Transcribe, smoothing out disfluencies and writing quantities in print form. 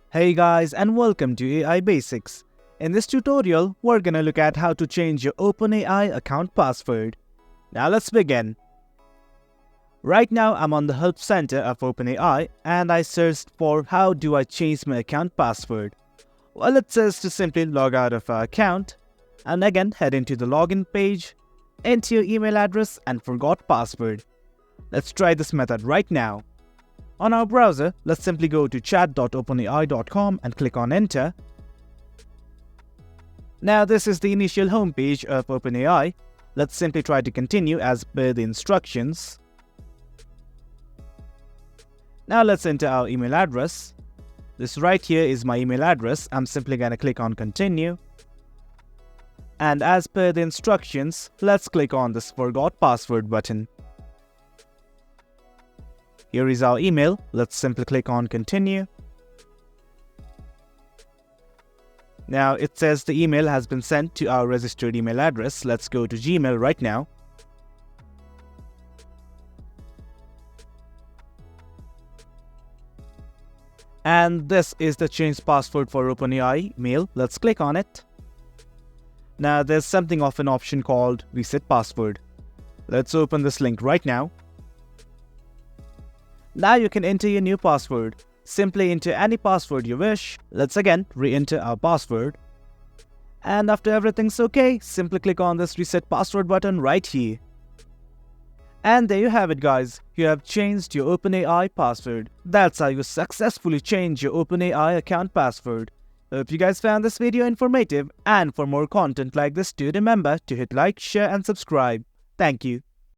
Hey guys, and welcome to AI Basics. In this tutorial, we're gonna look at how to change your OpenAI account password. Now let's begin. Right now I'm on the help center of OpenAI and I searched for how do I change my account password. Well, it says to simply log out of our account and again head into the login page, enter your email address and forgot password. Let's try this method right now. On our browser, let's simply go to chat.openai.com and click on enter. Now this is the initial homepage of OpenAI. Let's simply try to continue as per the instructions. Now let's enter our email address. This right here is my email address. I'm simply gonna click on continue. And as per the instructions, let's click on this forgot password button. Here is our email. Let's simply click on continue. Now it says the email has been sent to our registered email address. Let's go to Gmail right now. And this is the change password for OpenAI mail. Let's click on it. Now there's something of an option called reset password. Let's open this link right now. Now you can enter your new password. Simply enter any password you wish. Let's again re-enter our password. And after everything's okay, simply click on this reset password button right here. And there you have it guys. You have changed your OpenAI password. That's how you successfully change your OpenAI account password. Hope you guys found this video informative, and for more content like this, do remember to hit like, share and subscribe. Thank you.